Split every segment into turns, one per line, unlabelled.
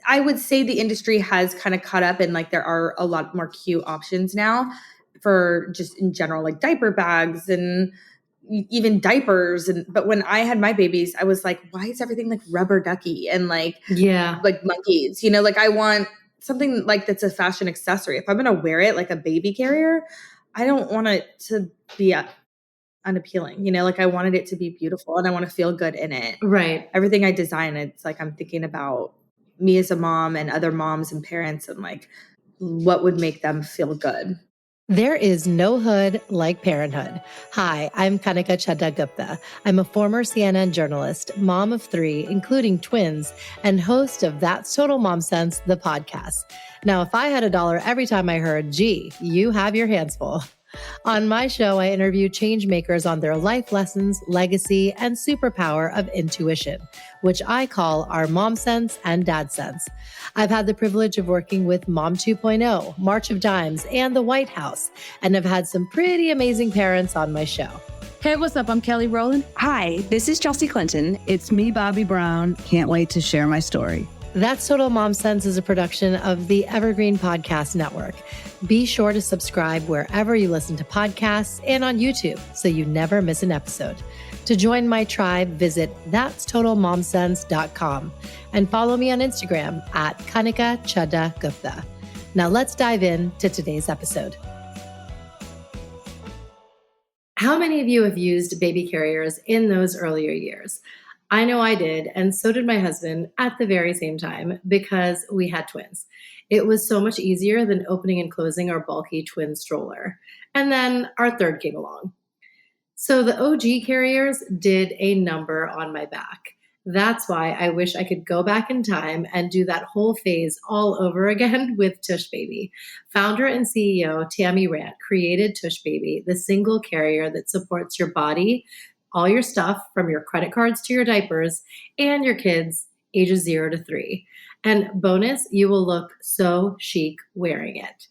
I would say the industry has kind of caught up and like there are a lot more cute options now for just in general, like diaper bags and even diapers. But when I had my babies, I was like, why is everything like rubber ducky and like monkeys? Like I want something like that's a fashion accessory. If I'm going to wear it like a baby carrier, I don't want it to be unappealing. Like I wanted it to be beautiful and I want to feel good in it.
Right.
Everything I design, it's like I'm thinking about me as a mom and other moms and parents and like what would make them feel good.
There is no hood like parenthood. Hi, I'm Kanika Chadda Gupta. I'm a former CNN journalist, mom of 3, including twins, and host of That's Total Mom Sense, the podcast. Now, if I had $1 every time I heard, gee, you have your hands full. On my show, I interview change makers on their life lessons, legacy, and superpower of intuition, which I call our Mom Sense and Dad Sense. I've had the privilege of working with Mom 2.0, March of Dimes, and the White House, and have had some pretty amazing parents on my show.
Hey, what's up? I'm Kelly Rowland.
Hi, this is Chelsea Clinton.
It's me, Bobby Brown. Can't wait to share my story.
That's Total Mom Sense is a production of the Evergreen Podcast Network. Be sure to subscribe wherever you listen to podcasts and on YouTube so you never miss an episode. To join my tribe, visit that'stotalmomsense.com and follow me on Instagram at Kanika Chadda Gupta. Now let's dive into today's episode. How many of you have used baby carriers in those earlier years? I know I did, and so did my husband at the very same time because we had twins. It was so much easier than opening and closing our bulky twin stroller. And then our third came along. So the OG carriers did a number on my back. That's why I wish I could go back in time and do that whole phase all over again with Tushbaby. Founder and CEO Tammy Rant created Tushbaby, the single carrier that supports your body, all your stuff from your credit cards to your diapers, and your kids ages 0 to 3. And bonus, you will look so chic wearing it.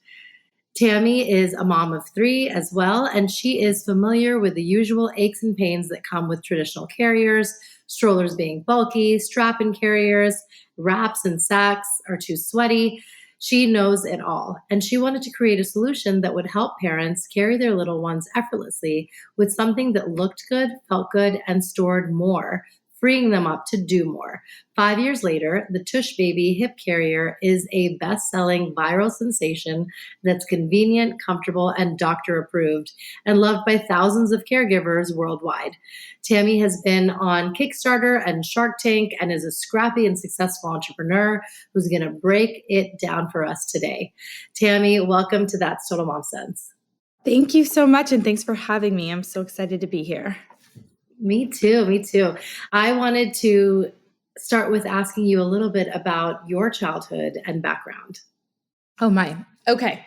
Tammy is a mom of 3 as well, and she is familiar with the usual aches and pains that come with traditional carriers, strollers being bulky, strap-in carriers, wraps and sacks are too sweaty. She knows it all, and she wanted to create a solution that would help parents carry their little ones effortlessly with something that looked good, felt good, and stored more, freeing them up to do more. 5 years later, the Tushbaby Hip Carrier is a best-selling viral sensation that's convenient, comfortable, and doctor-approved, and loved by thousands of caregivers worldwide. Tammy has been on Kickstarter and Shark Tank and is a scrappy and successful entrepreneur who's going to break it down for us today. Tammy, welcome to That's Total Mom Sense.
Thank you so much, and thanks for having me. I'm so excited to be here.
Me too. I wanted to start with asking you a little bit about your childhood and background.
Oh my. Okay.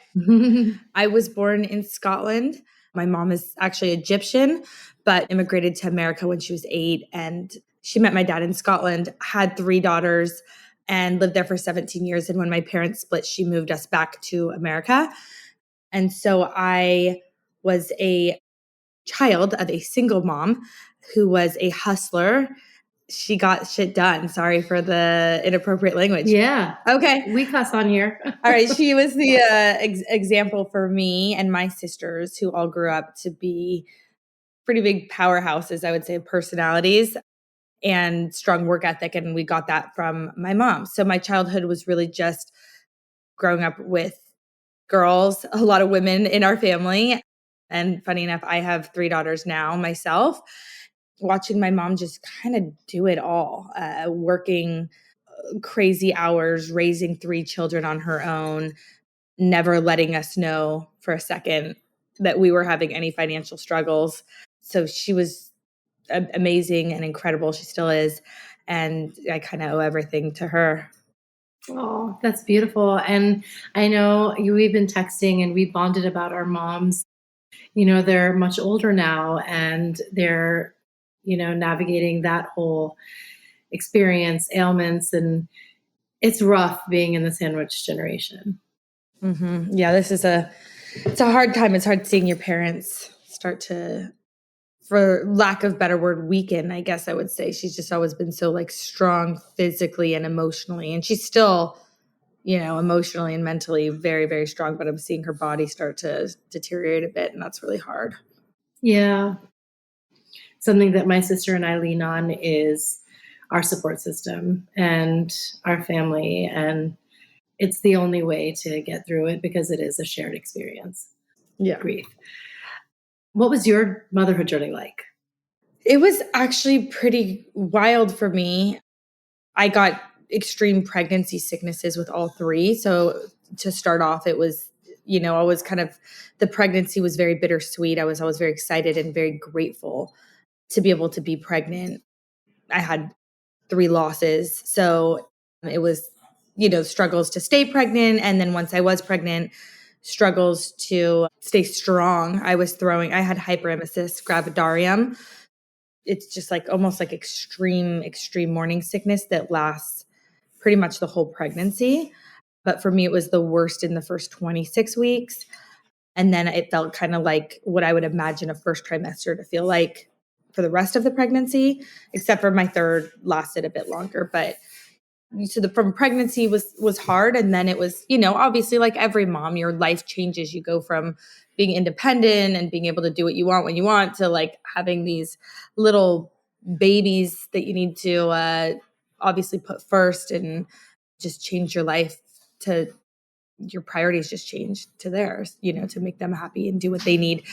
I was born in Scotland. My mom is actually Egyptian, but immigrated to America when she was 8. And she met my dad in Scotland, had 3 daughters, and lived there for 17 years. And when my parents split, she moved us back to America. And so I was a child of a single mom who was a hustler. She got shit done. Sorry for the inappropriate language.
Yeah.
Okay.
We cuss on here.
All right. She was the example for me and my sisters who all grew up to be pretty big powerhouses, I would say, personalities and strong work ethic. And we got that from my mom. So my childhood was really just growing up with girls, a lot of women in our family. And funny enough, I have 3 daughters now myself, watching my mom just kind of do it all, working crazy hours, raising 3 children on her own, never letting us know for a second that we were having any financial struggles. So she was amazing and incredible. She still is. And I kind of owe everything to her.
Oh, that's beautiful. And I know we've been texting and we bonded about our moms. They're much older now and they're, navigating that whole experience, ailments, and it's rough being in the sandwich generation.
Mm-hmm. Yeah, it's a hard time. It's hard seeing your parents start to for lack of better word, weakened, I guess I would say. She's just always been so like strong physically and emotionally. And she's still, emotionally and mentally very, very strong, but I'm seeing her body start to deteriorate a bit, and that's really hard.
Yeah. Something that my sister and I lean on is our support system and our family. And it's the only way to get through it because it is a shared experience.
Yeah.
Grief. What was your motherhood journey like?
It was actually pretty wild for me. I got extreme pregnancy sicknesses with all three. So to start off, it was, always kind of, the pregnancy was very bittersweet. I was always very excited and very grateful to be able to be pregnant. I had 3 losses. So it was, struggles to stay pregnant. And then once I was pregnant, struggles to stay strong. I had hyperemesis gravidarum. It's just like almost like extreme morning sickness that lasts pretty much the whole pregnancy. But for me, it was the worst in the first 26 weeks. And then it felt kind of like what I would imagine a first trimester to feel like for the rest of the pregnancy, except for my third lasted a bit longer. But so from pregnancy was hard. And then it was, obviously like every mom, your life changes. You go from being independent and being able to do what you want when you want to like having these little babies that you need to obviously put first and just change your life to your priorities just change to theirs, to make them happy and do what they need.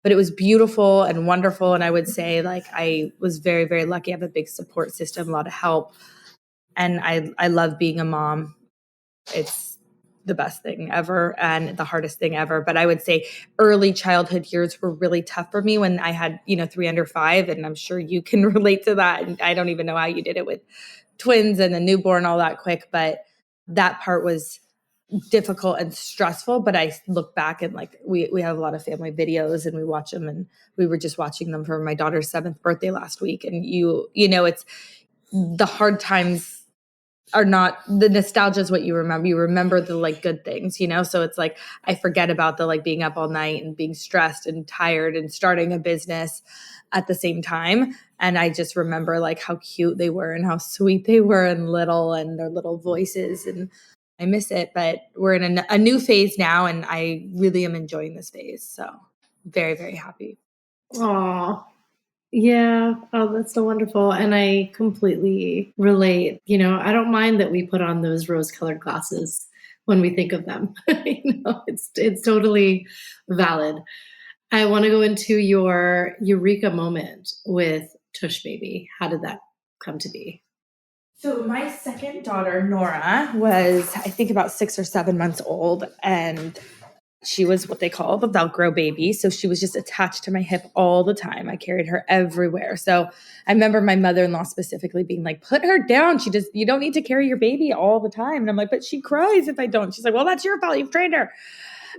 But it was beautiful and wonderful. And I would say like I was very, very lucky. I have a big support system, a lot of help. And I love being a mom. It's the best thing ever and the hardest thing ever. But I would say early childhood years were really tough for me when I had, 3 under 5. And I'm sure you can relate to that. And I don't even know how you did it with twins and the newborn all that quick. But that part was difficult and stressful. But I look back and like we have a lot of family videos and we watch them. And we were just watching them for my daughter's 7th birthday last week. And it's the hard times are not, the nostalgia is what you remember. You remember the like good things, so it's like I forget about the like being up all night and being stressed and tired and starting a business at the same time. And I just remember like how cute they were and how sweet they were and little and their little voices, and I miss it. But we're in a new phase now and I really am enjoying this phase. So very, very happy.
Aw. Yeah. Oh, that's so wonderful. And I completely relate. I don't mind that we put on those rose-colored glasses when we think of them. It's totally valid. I want to go into your eureka moment with Tushbaby. How did that come to be?
So my second daughter, Nora, was I think about 6 or 7 months old, and she was what they call the Velcro baby. So she was just attached to my hip all the time. I carried her everywhere. So I remember my mother-in-law specifically being like, put her down. You don't need to carry your baby all the time. And I'm like, but she cries if I don't. She's like, well, that's your fault. You've trained her.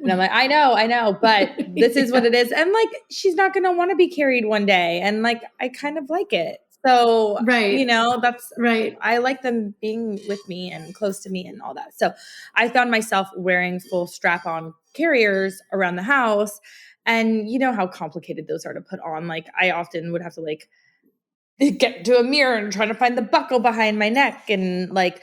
And I'm like, I know, but this is what it is. And like, she's not going to want to be carried one day. And like, I kind of like it. So,
Right.
That's
right.
I like them being with me and close to me and all that. So I found myself wearing full strap-on carriers around the house. And you know how complicated those are to put on. Like I often would have to like get to a mirror and try to find the buckle behind my neck. And like,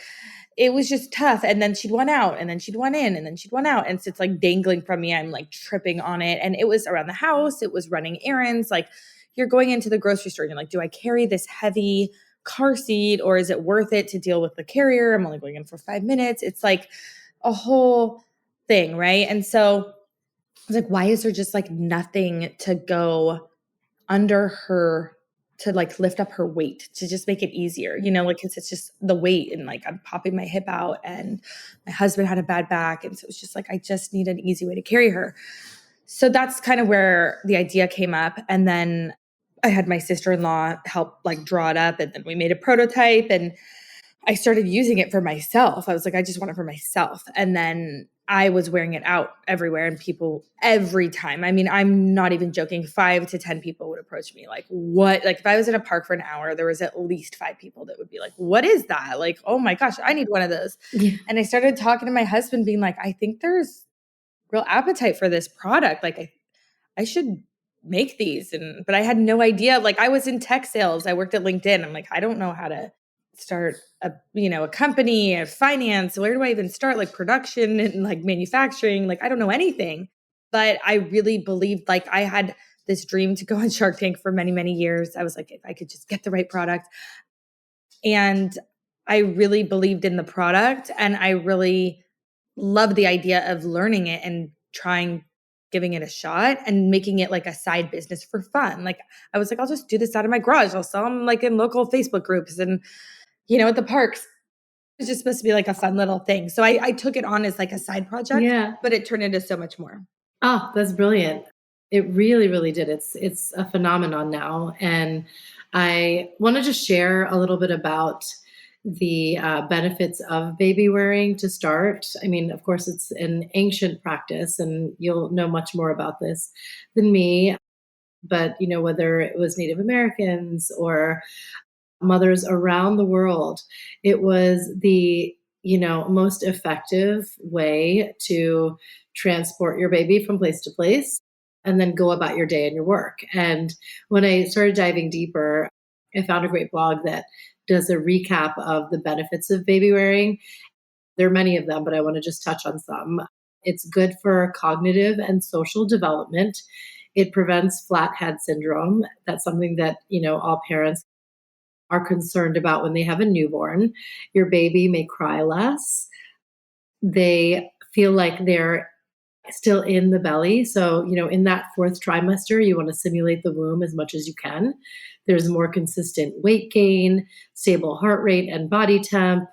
it was just tough. And then she'd one out and then she'd one in and then she'd one out. And so it's like dangling from me. I'm like tripping on it. And it was around the house. It was running errands. Like you're going into the grocery store and you're like, do I carry this heavy car seat or is it worth it to deal with the carrier? I'm only going in for 5 minutes. It's like a whole thing. Right. And so I was like, why is there just like nothing to go under her to like lift up her weight to just make it easier, like it's just the weight and like I'm popping my hip out and my husband had a bad back. And so it's just like, I just need an easy way to carry her. So that's kind of where the idea came up. And then I had my sister-in-law help like draw it up and then we made a prototype and I started using it for myself. I was like, I just want it for myself. And then I was wearing it out everywhere and people every time. I mean, I'm not even joking. 5 to 10 people would approach me like, what? Like if I was in a park for an hour, there was at least 5 people that would be like, what is that? Like, oh my gosh, I need one of those.
Yeah.
And I started talking to my husband being like, I think there's real appetite for this product. Like I should make these. But I had no idea. Like I was in tech sales. I worked at LinkedIn. I'm like, I don't know how to start a company, a finance. Where do I even start? Like production and like manufacturing. Like I don't know anything. But I really believed, like I had this dream to go on Shark Tank for many, many years. I was like, if I could just get the right product. And I really believed in the product, and I really loved the idea of learning it and giving it a shot and making it like a side business for fun. Like I was like, I'll just do this out of my garage. I'll sell them like in local Facebook groups and, at the parks. It's just supposed to be like a fun little thing. So I took it on as like a side project,
Yeah.
but it turned into so much more.
Oh, that's brilliant. It really, really did. It's a phenomenon now. And I want to just share a little bit about the benefits of baby wearing to start. I mean, of course, it's an ancient practice, and you'll know much more about this than me. But, whether it was Native Americans or mothers around the world, it was the most effective way to transport your baby from place to place and then go about your day and your work. And when I started diving deeper, I found a great blog that does a recap of the benefits of baby wearing. There are many of them, but I want to just touch on some. It's good for cognitive and social development. It prevents flathead syndrome. That's something that, all parents are concerned about when they have a newborn. Your baby may cry less. They feel like they're still in the belly. So, in that fourth trimester, you want to simulate the womb as much as you can. There's more consistent weight gain, stable heart rate and body temp.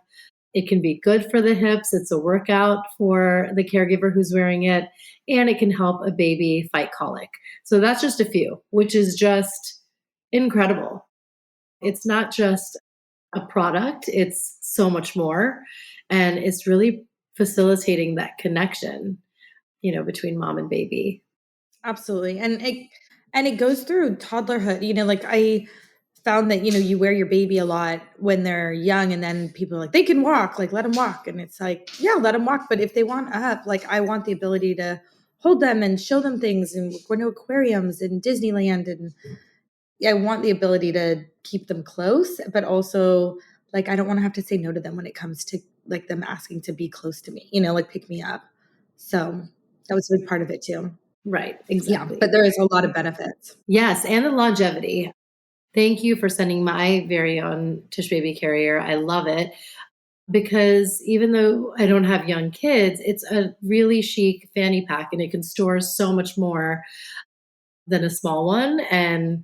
It can be good for the hips. It's a workout for the caregiver who's wearing it, and it can help a baby fight colic. So that's just a few, which is just incredible. It's not just a product, it's so much more. And it's really facilitating that connection, between mom and baby.
Absolutely. And it goes through toddlerhood. Like I found that, you wear your baby a lot when they're young, and then people are like, they can walk, like let them walk. And it's like, yeah, let them walk. But if they want up, like I want the ability to hold them and show them things and go to aquariums and Disneyland. And I want the ability to keep them close, but also like, I don't want to have to say no to them when it comes to like them asking to be close to me, like pick me up. So that was a big part of it too.
Right,
Yeah,
exactly.
but there is a lot of benefits.
Yes, and the longevity. Thank you for sending my very own Tushbaby carrier. I love it because even though I don't have young kids, it's a really chic fanny pack, and it can store so much more than a small one. And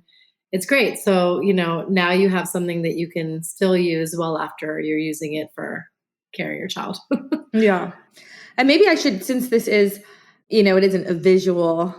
it's great. So, now you have something that you can still use well after you're using it for carrying your child.
Yeah. And maybe I should, since this is, it isn't a visual,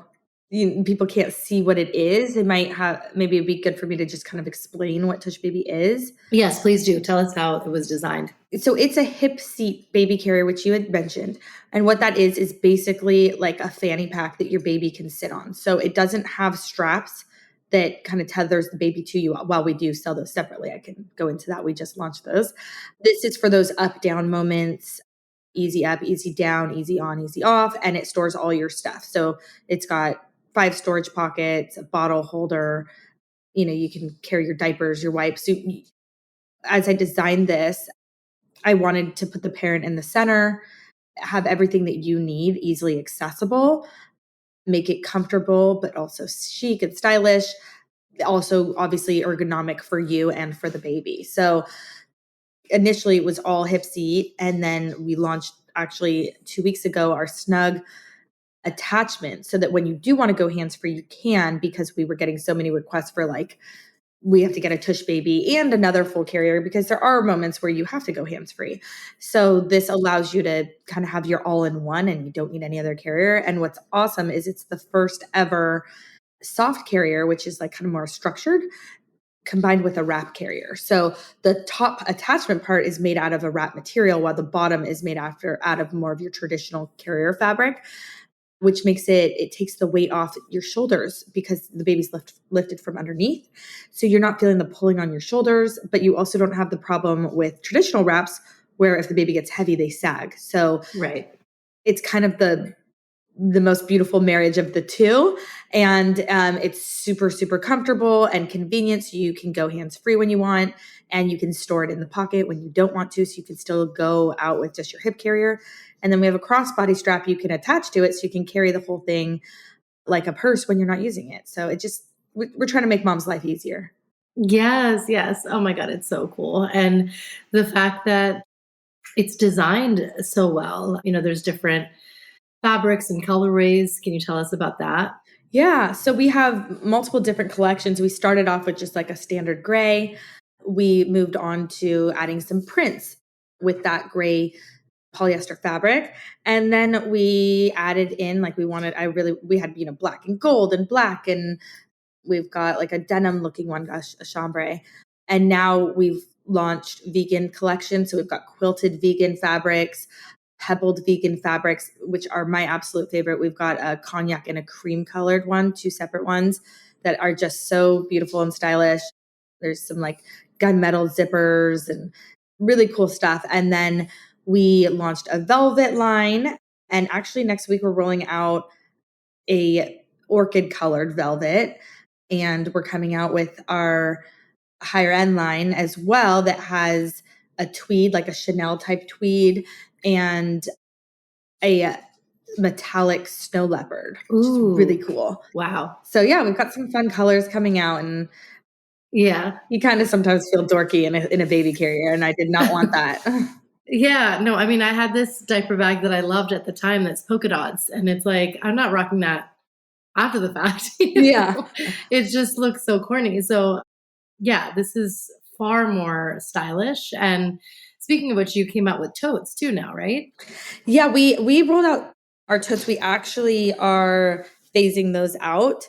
people can't see what it is. Maybe it'd be good for me to just kind of explain what Tushbaby is.
Yes, please do. Tell us how it was designed.
So it's a hip seat baby carrier, which you had mentioned. And what that is basically like a fanny pack that your baby can sit on. So it doesn't have straps that kind of tethers the baby to you. While we do sell those separately, I can go into that. We just launched those. This is for those up down moments, easy up, easy down, easy on, easy off, and it stores all your stuff. So it's got 5 storage pockets, a bottle holder. You can carry your diapers, your wipes. So as I designed this, I wanted to put the parent in the center, have everything that you need easily accessible, make it comfortable, but also chic and stylish. Also, obviously, ergonomic for you and for the baby. So initially, it was all hip seat. And then we launched, actually, 2 weeks ago, our snug attachment so that when you do want to go hands-free, you can, because we were getting so many requests for like, we have to get a Tushbaby and another full carrier because there are moments where you have to go hands-free. So this allows you to kind of have your all-in-one, and you don't need any other carrier. And what's awesome is it's the first ever soft carrier, which is like kind of more structured, combined with a wrap carrier. So the top attachment part is made out of a wrap material, while the bottom is made out of more of your traditional carrier fabric, which makes it takes the weight off your shoulders because the baby's lifted from underneath. So you're not feeling the pulling on your shoulders, but you also don't have the problem with traditional wraps where if the baby gets heavy, they sag. So
Right.
it's kind of the the most beautiful marriage of the two. And it's super, super comfortable and convenient. So you can go hands-free when you want, and you can store it in the pocket when you don't want to. So you can still go out with just your hip carrier. And then we have a crossbody strap you can attach to it, so you can carry the whole thing like a purse when you're not using it. So we're trying to make mom's life easier.
Yes, yes. Oh my God, it's so cool. And the fact that it's designed so well, there's different fabrics and colorways. Can you tell us about that?
Yeah. So we have multiple different collections. We started off with just like a standard gray. We moved on to adding some prints with that gray polyester fabric. And then we added in, like, we had, black and gold and black, and we've got like a denim looking one, a chambray. And now we've launched vegan collection. So we've got quilted vegan fabrics, pebbled vegan fabrics, which are my absolute favorite. We've got a cognac and a cream colored one, two separate ones that are just so beautiful and stylish. There's some like gunmetal zippers and really cool stuff. And then we launched a velvet line. And actually next week we're rolling out a orchid colored velvet. And we're coming out with our higher end line as well that has a tweed, like a Chanel type tweed, and a metallic snow leopard, which is really cool.
Wow.
So yeah, we've got some fun colors coming out, and
yeah,
you kind of sometimes feel dorky in a baby carrier, and I did not want that.
Yeah, no, I mean, I had this diaper bag that I loved at the time that's polka dots, and it's like, I'm not rocking that after the fact.
Yeah.
It just looks so corny. So yeah, this is far more stylish. And speaking of which, you came out with totes too now, right?
Yeah, we rolled out our totes. We actually are phasing those out.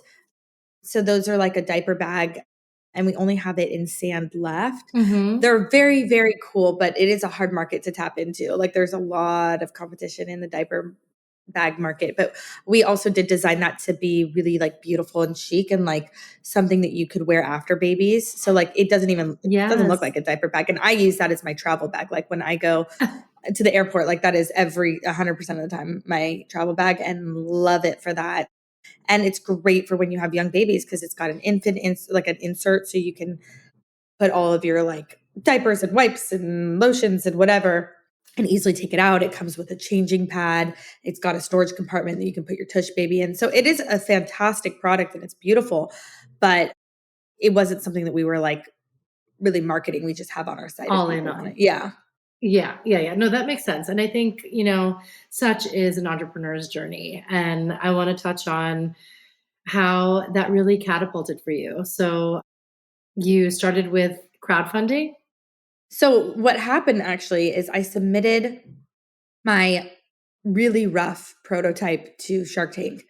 So those are like a diaper bag, and we only have it in sand left.
Mm-hmm.
They're very, very cool, but it is a hard market to tap into. Like, there's a lot of competition in the diaper bag market, but we also did design that to be really like beautiful and chic and like something that you could wear after babies. So like it doesn't look like a diaper bag. And I use that as my travel bag. Like when I go to the airport, like that is 100% of the time my travel bag, and love it for that. And it's great for when you have young babies because it's got an like an insert, so you can put all of your like diapers and wipes and lotions and whatever and easily take it out. It comes with a changing pad. It's got a storage compartment that you can put your Tushbaby in. So it is a fantastic product and it's beautiful, but it wasn't something that we were like really marketing. We just have on our site.
All in on
it. Yeah.
Yeah. No, that makes sense. And I think, such is an entrepreneur's journey. And I want to touch on how that really catapulted for you. So you started with crowdfunding?
So what happened actually is I submitted my really rough prototype to Shark Tank.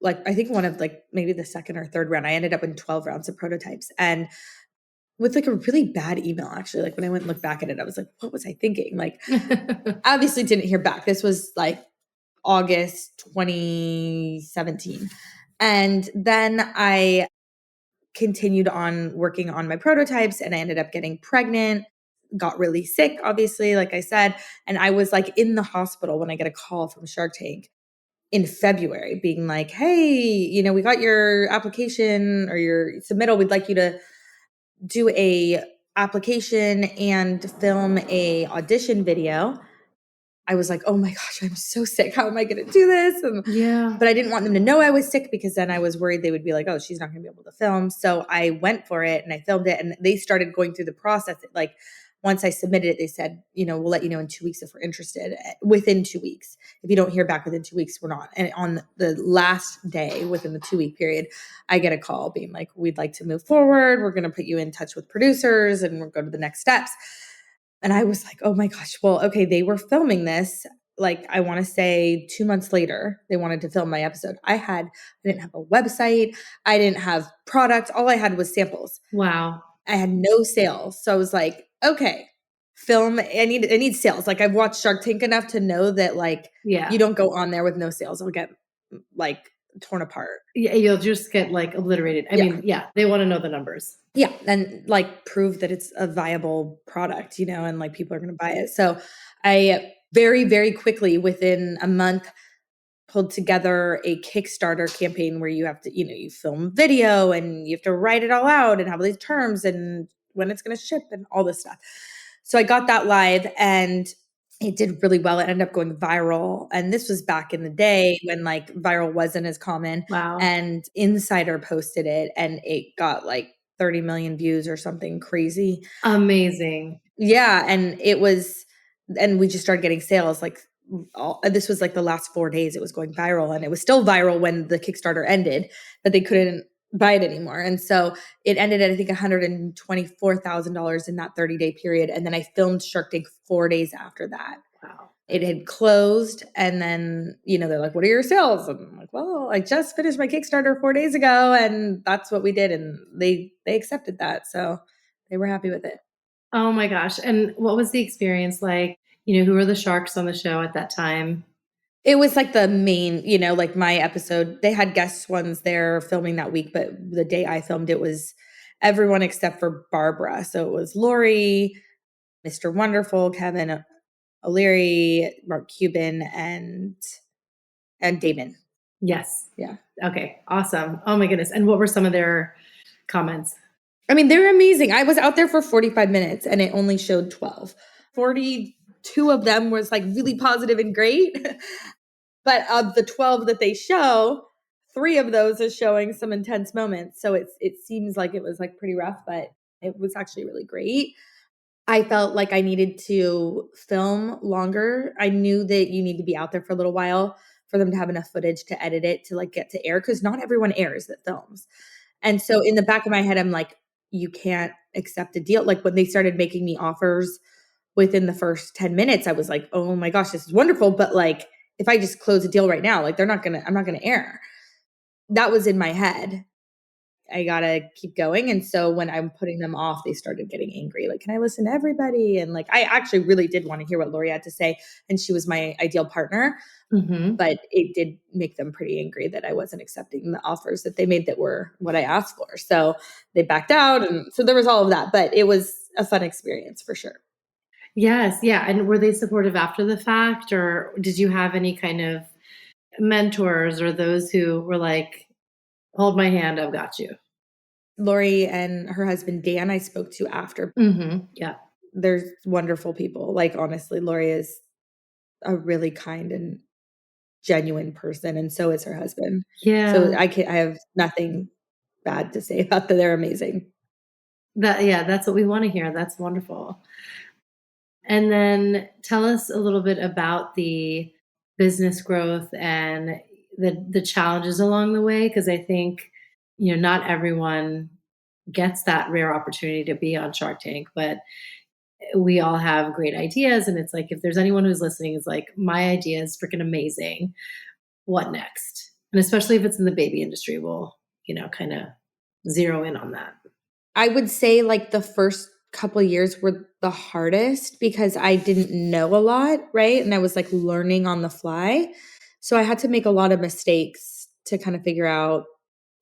Like, I think one of like maybe the second or third round. I ended up in 12 rounds of prototypes, and with like a really bad email, actually. Like when I went and looked back at it, I was like, what was I thinking? Like, obviously didn't hear back. This was like August 2017. And then I continued on working on my prototypes, and I ended up getting pregnant, got really sick, obviously, like I said. And I was like in the hospital when I get a call from Shark Tank in February being like, hey, we got your application or your submittal. We'd like you to do a application and film a audition video. I was like, oh my gosh, I'm so sick. How am I going to do this? But I didn't want them to know I was sick because then I was worried they would be like, oh, she's not going to be able to film. So I went for it and I filmed it, and they started going through the process. Like once I submitted it, they said, we'll let you know in 2 weeks if we're interested. Within 2 weeks. If you don't hear back within 2 weeks, we're not. And on the last day within the 2-week period, I get a call being like, we'd like to move forward. We're going to put you in touch with producers and we'll go to the next steps. And I was like, oh my gosh, well, okay, they were filming this. Like, I want to say 2 months later, they wanted to film my episode. I didn't have a website. I didn't have product. All I had was samples.
Wow.
I had no sales. So I was like, okay, film. I need sales. Like, I've watched Shark Tank enough to know that like, you don't go on there with no sales. It'll get like torn apart.
Yeah, you'll just get like obliterated. I mean, they want to know the numbers.
Yeah. And like prove that it's a viable product, and like people are going to buy it. So I very, very quickly within a month pulled together a Kickstarter campaign where you have to, you film video and you have to write it all out and have all these terms and when it's going to ship and all this stuff. So I got that live and it did really well. It ended up going viral. And this was back in the day when like viral wasn't as common.
Wow.
And Insider posted it and it got like 30 million views or something crazy.
Amazing.
Yeah. And we just started getting sales like this was like the last 4 days it was going viral, and it was still viral when the Kickstarter ended, but they couldn't buy it anymore. And so it ended at, I think, $124,000 in that 30-day period. And then I filmed Shark Tank 4 days after that.
Wow.
It had closed. And then, they're like, what are your sales? And I'm like, well, I just finished my Kickstarter 4 days ago. And that's what we did. And they accepted that. So they were happy with it.
Oh my gosh. And what was the experience like? Who were the sharks on the show at that time?
It was like the main, like my episode, they had guest ones there filming that week, but the day I filmed, it was everyone except for Barbara. So it was Lori, Mr. Wonderful, Kevin O'Leary, Mark Cuban, and Damon.
Yes.
Yeah.
Okay. Awesome. Oh my goodness. And what were some of their comments?
I mean, they're amazing. I was out there for 45 minutes and it only showed 12. 42 of them was like really positive and great. But of the 12 that they show, 3 of those is showing some intense moments. So it seems like it was like pretty rough, but it was actually really great. I felt like I needed to film longer. I knew that you need to be out there for a little while for them to have enough footage to edit it to like get to air, because not everyone airs that films. And so in the back of my head, I'm like, you can't accept a deal. Like when they started making me offers within the first 10 minutes, I was like, oh my gosh, this is wonderful. But like, if I just close a deal right now, like I'm not going to air. That was in my head. I got to keep going. And so when I'm putting them off, they started getting angry. Like, can I listen to everybody? And like, I actually really did want to hear what Lori had to say. And she was my ideal partner.
Mm-hmm.
But it did make them pretty angry that I wasn't accepting the offers that they made that were what I asked for. So they backed out. And so there was all of that, but it was a fun experience for sure.
Yes. Yeah. And were they supportive after the fact, or did you have any kind of mentors or those who were like, hold my hand, I've got you?
Lori and her husband, Dan, I spoke to after.
Mm-hmm. Yeah.
They're wonderful people. Like, honestly, Lori is a really kind and genuine person. And so is her husband.
Yeah.
So I have nothing bad to say about that. They're amazing.
That's what we want to hear. That's wonderful. And then tell us a little bit about the business growth and the challenges along the way, because I think not everyone gets that rare opportunity to be on Shark Tank, but we all have great ideas, and it's like, if there's anyone who's listening is like, my idea is freaking amazing, what next? And especially if it's in the baby industry, we'll kind of zero in on that.
I would say like the first couple of years were the hardest because I didn't know a lot, right? And I was like learning on the fly. So I had to make a lot of mistakes to kind of figure out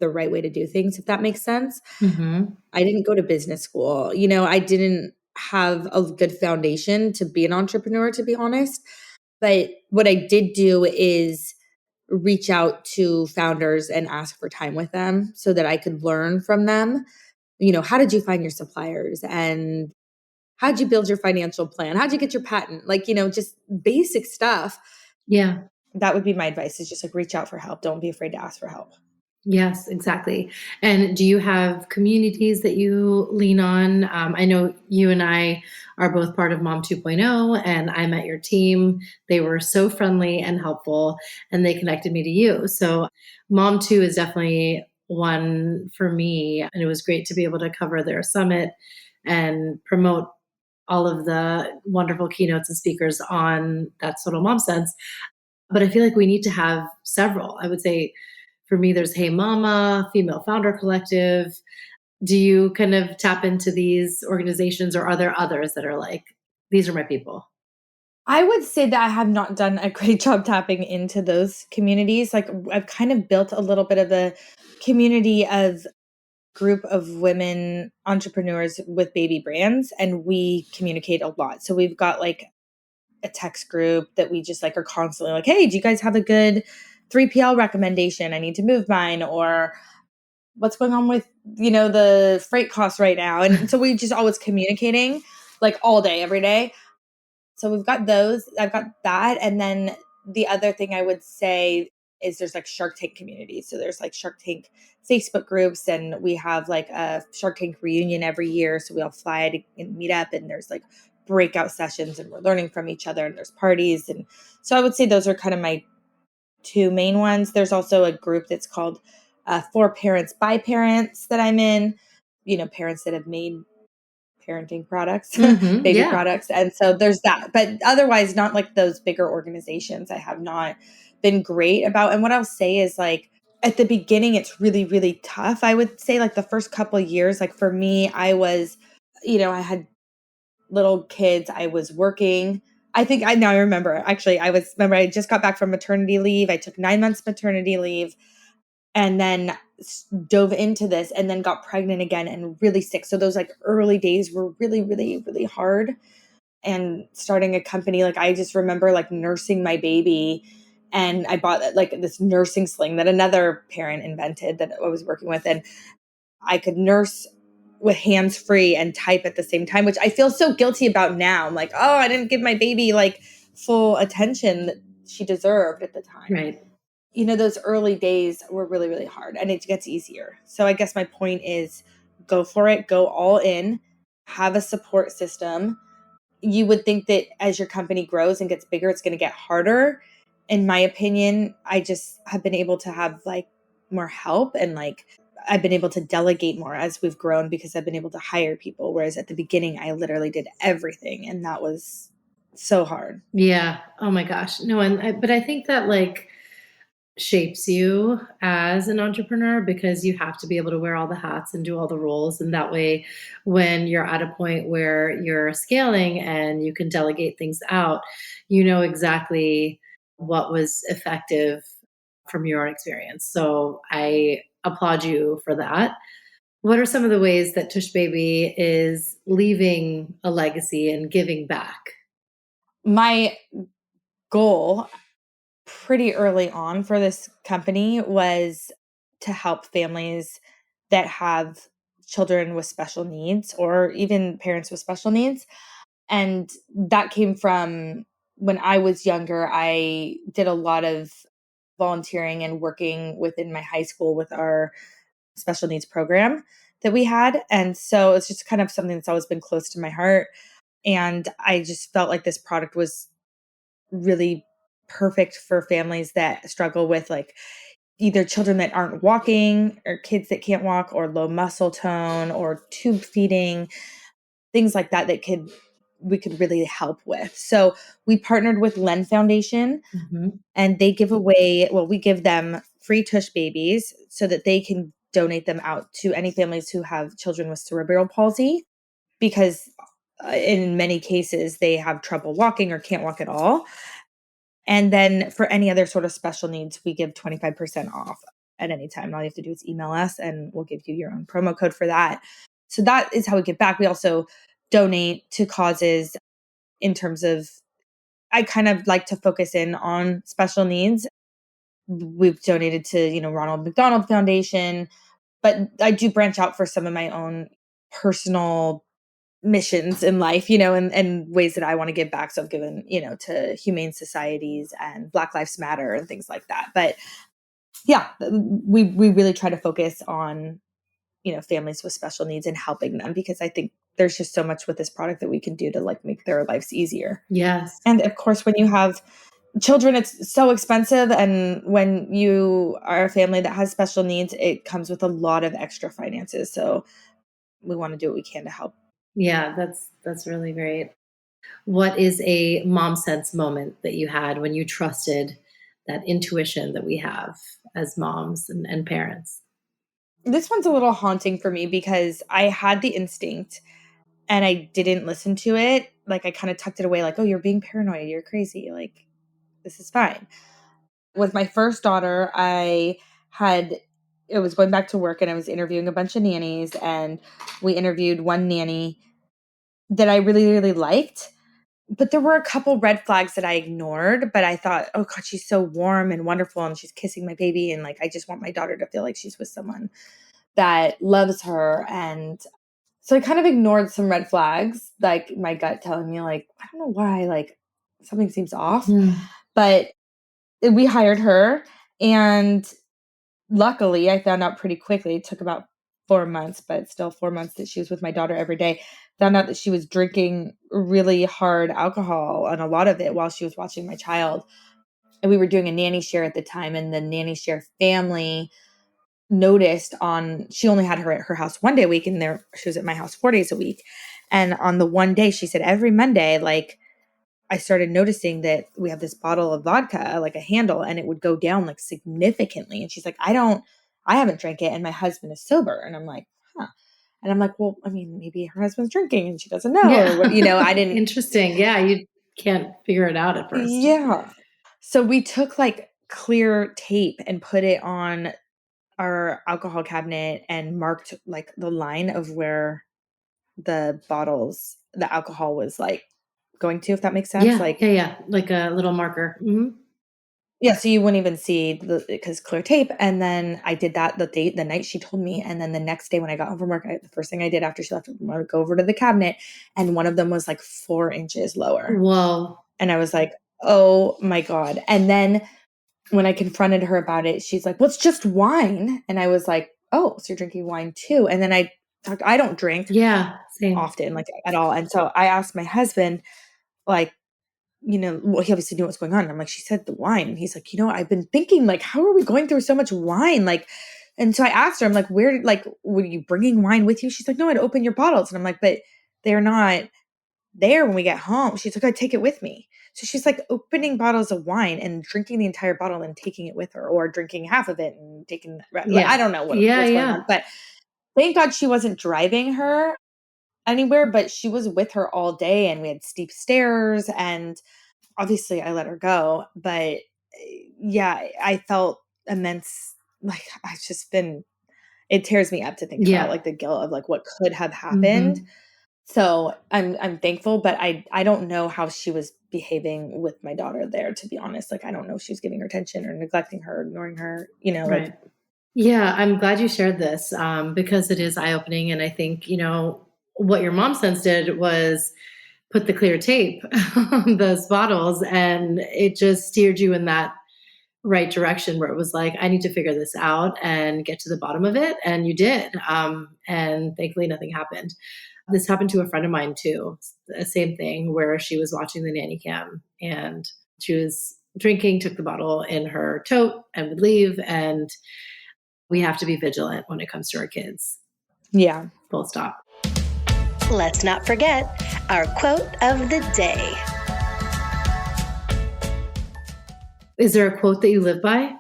the right way to do things, if that makes sense.
Mm-hmm.
I didn't go to business school. I didn't have a good foundation to be an entrepreneur, to be honest. But what I did do is reach out to founders and ask for time with them so that I could learn from them. How did you find your suppliers, and how did you build your financial plan? How'd you get your patent? Like, just basic stuff.
Yeah.
That would be my advice, is just like reach out for help. Don't be afraid to ask for help.
Yes, exactly. And do you have communities that you lean on? I know you and I are both part of Mom 2.0, and I met your team. They were so friendly and helpful, and they connected me to you. So Mom 2 is definitely one for me. And it was great to be able to cover their summit and promote all of the wonderful keynotes and speakers on that total mom sense. But I feel like we need to have several. I would say for me, there's Hey Mama, Female Founder Collective. Do you kind of tap into these organizations, or are there others that are like, these are my people?
I would say that I have not done a great job tapping into those communities. Like, I've kind of built a little bit of a community of group of women entrepreneurs with baby brands, and we communicate a lot. So we've got like a text group that we just like are constantly like, hey, do you guys have a good 3PL recommendation. I need to move mine, or what's going on with, the freight costs right now. And so we just always communicating like all day, every day. So we've got those. I've got that. And then the other thing I would say is there's like Shark Tank communities. So there's like Shark Tank Facebook groups, and we have like a Shark Tank reunion every year. So we all fly and meet up, and there's like breakout sessions, and we're learning from each other, and there's parties. And so I would say those are kind of my two main ones. There's also a group that's called For Parents by Parents that I'm in, parents that have made parenting products, baby
Yeah.
products. And so there's that. But otherwise, not like those bigger organizations I have not been great about. And what I'll say is like at the beginning, it's really, really tough. I would say like the first couple of years, like for me, I was, I had little kids. I was working. I think I now remember actually, remember I just got back from maternity leave. I took 9 months maternity leave and then dove into this and then got pregnant again and really sick. So those like early days were really, really, really hard. And starting a company, like I just remember like nursing my baby, and I bought like this nursing sling that another parent invented that I was working with. And I could nurse with hands free and type at the same time, which I feel so guilty about now. I'm like, oh, I didn't give my baby like full attention that she deserved at the time.
Right.
Those early days were really, really hard, and it gets easier. So I guess my point is go for it, go all in, have a support system. You would think that as your company grows and gets bigger, it's going to get harder. In my opinion, I just have been able to have like more help, and like I've been able to delegate more as we've grown because I've been able to hire people. Whereas at the beginning, I literally did everything, and that was so hard.
Yeah. Oh my gosh. No, but I think that like shapes you as an entrepreneur because you have to be able to wear all the hats and do all the roles. And that way, when you're at a point where you're scaling and you can delegate things out, you know exactly what was effective from your own experience. So I applaud you for that. What are some of the ways that Tush Baby is leaving a legacy and giving back?
My goal pretty early on for this company was to help families that have children with special needs or even parents with special needs. And that came from when I was younger. I did a lot of volunteering and working within my high school with our special needs program that we had. And so it's just kind of something that's always been close to my heart. And I just felt like this product was really perfect for families that struggle with like either children that aren't walking or kids that can't walk or low muscle tone or tube feeding, things like that we could really help with. So we partnered with Len Foundation,
Mhm.
and they give away, well, we give them free Tush babies so that they can donate them out to any families who have children with cerebral palsy, because in many cases they have trouble walking or can't walk at all. And then for any other sort of special needs, we give 25% off at any time. All you have to do is email us and we'll give you your own promo code for that. So that is how we give back. We also donate to causes in terms of, I kind of like to focus in on special needs. We've donated to, Ronald McDonald Foundation, but I do branch out for some of my own personal missions in life, and ways that I want to give back. So I've given, to humane societies and Black Lives Matter and things like that. But yeah, we really try to focus on, families with special needs and helping them, because I think there's just so much with this product that we can do to like make their lives easier.
Yes.
And of course, when you have children, it's so expensive. And when you are a family that has special needs, it comes with a lot of extra finances. So we want to do what we can to help.
Yeah, that's really great. What is a mom sense moment that you had when you trusted that intuition that we have as moms and parents?
This one's a little haunting for me because I had the instinct and I didn't listen to it. Like I kind of tucked it away, like, oh, you're being paranoid. You're crazy. Like, this is fine. With my first daughter, it was going back to work and I was interviewing a bunch of nannies, and we interviewed one nanny that I really, really liked. But there were a couple red flags that I ignored, but I thought, "Oh god, she's so warm and wonderful, and she's kissing my baby, and, like, I just want my daughter to feel like she's with someone that loves her," and so I kind of ignored some red flags, like, my gut telling me, like, "I don't know why, like, something seems off,"
Mm.
but we hired her, and luckily, I found out pretty quickly. It took about 4 months, but still 4 months that she was with my daughter every day. Found out that she was drinking really hard alcohol and a lot of it while she was watching my child. And we were doing a nanny share at the time, and the nanny share family noticed on she only had her at her house 1 day a week, and there she was at my house 4 days a week. And on the one day, she said, every Monday, like, I started noticing that we have this bottle of vodka, like a handle, and it would go down like significantly. And she's like, I haven't drank it. And my husband is sober. And I'm like, huh. And I'm like, well, I mean, maybe her husband's drinking and she doesn't know or
Yeah.
what, I didn't,
Interesting. Yeah, you can't figure it out at first.
yeah. So we took like clear tape and put it on our alcohol cabinet and marked like the line of where the alcohol was like going to, if that makes sense.
Yeah,
Like,
yeah, yeah. Like a little marker. Mhm.
yeah, so you wouldn't even see because clear tape, and then I did that the night she told me, and then the next day when I got home from work, the first thing I did after she left, I would go over to the cabinet, and one of them was like 4 inches lower,
Whoa.
and I was like, "Oh my god!" And then when I confronted her about it, she's like, "Well, it's just wine," and I was like, "Oh, so you're drinking wine too?" And then I don't drink
Yeah, same.
often, like at all, and so I asked my husband, like, well, he obviously knew what's going on. And I'm like, she said the wine. And he's like, I've been thinking, like, how are we going through so much wine? Like, and so I asked her, I'm like, were you bringing wine with you? She's like, no, I'd open your bottles. And I'm like, but they're not there when we get home. She's like, I'd take it with me. So she's like opening bottles of wine and drinking the entire bottle and taking it with her, or drinking half of it and taking, I
Yeah.
don't know
Yeah,
what's going on.
yeah.
But thank God she wasn't driving her anywhere, but she was with her all day and we had steep stairs and obviously I let her go, but yeah, I felt immense like I've just been it tears me up to think about
Yeah.
like the guilt of like what could have happened.
Mhm.
So I'm thankful, but I don't know how she was behaving with my daughter there, to be honest. Like I don't know if she was giving her attention or neglecting her, ignoring her, like
Right. Yeah, I'm glad you shared this, because it is eye-opening, and I think, what your mom sense did was put the clear tape on those bottles, and it just steered you in that right direction where it was like, I need to figure this out and get to the bottom of it. And you did. And thankfully, nothing happened. This happened to a friend of mine too. The same thing where she was watching the nanny cam and she was drinking, took the bottle in her tote and would leave. And we have to be vigilant when it comes to our kids.
yeah.
Full stop.
Let's not forget our quote of the day.
Is there a quote that you live by?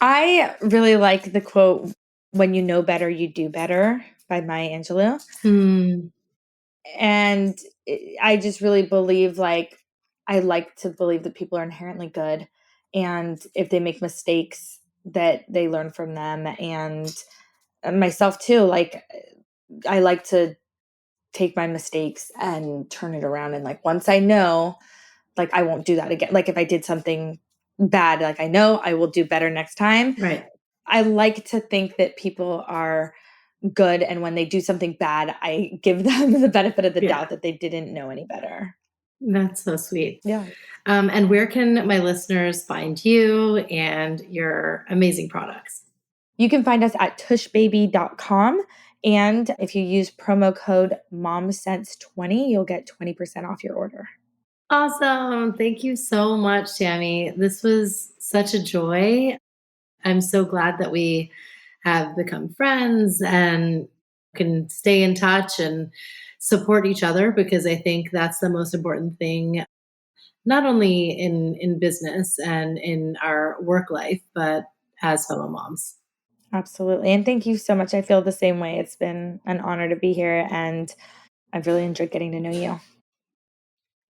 I really like the quote, "When you know better, you do better" by Maya Angelou.
Hmm.
And I just really believe, like, I like to believe that people are inherently good. And if they make mistakes, that they learn from them. And myself too, like, I like to take my mistakes and turn it around. And like, once I know, like, I won't do that again. Like, if I did something bad, like, I know I will do better next time.
Right.
I like to think that people are good, and when they do something bad, I give them the benefit of the
Yeah.
doubt that they didn't know any better.
That's so sweet.
Yeah.
And where can my listeners find you and your amazing products?
You can find us at tushbaby.com, and if you use promo code MOMSENSE20, you'll get 20% off your order.
Awesome. Thank you so much, Tammy. This was such a joy. I'm so glad that we have become friends and can stay in touch and support each other, because I think that's the most important thing, not only in business and in our work life, but as fellow moms.
Absolutely. And thank you so much. I feel the same way. It's been an honor to be here, and I've really enjoyed getting to know you.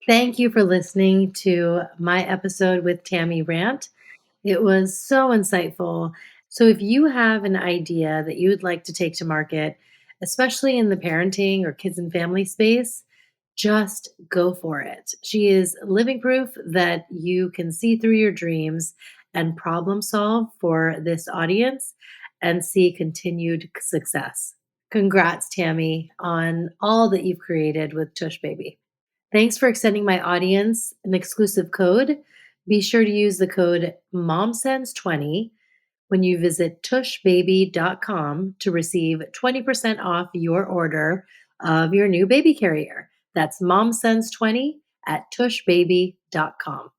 Thank you for listening to my episode with Tammy Rant. It was so insightful. So, if you have an idea that you would like to take to market, especially in the parenting or kids and family space, just go for it. She is living proof that you can see through your dreams and problem solve for this audience and see continued success. Congrats, Tammy, on all that you've created with Tushbaby. Thanks for extending my audience an exclusive code. Be sure to use the code MOMSENSE20 when you visit tushbaby.com to receive 20% off your order of your new baby carrier. That's MomSense20 at tushbaby.com.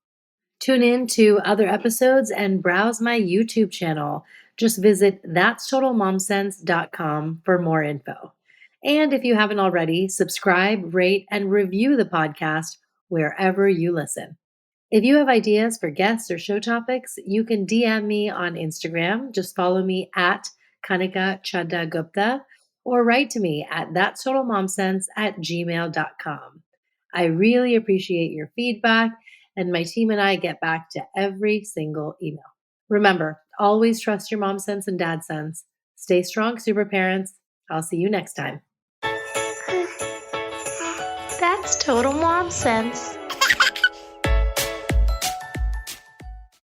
Tune in to other episodes and browse my YouTube channel. Just visit that'stotalmomsense.com for more info. And if you haven't already, subscribe, rate, and review the podcast wherever you listen. If you have ideas for guests or show topics, you can DM me on Instagram. Just follow me at Kanika Chadda Gupta or write to me at thatstotalmomsense@gmail.com. I really appreciate your feedback, and my team and I get back to every single email. Remember, always trust your mom sense and dad sense. Stay strong, super parents. I'll see you next time.
That's total mom sense.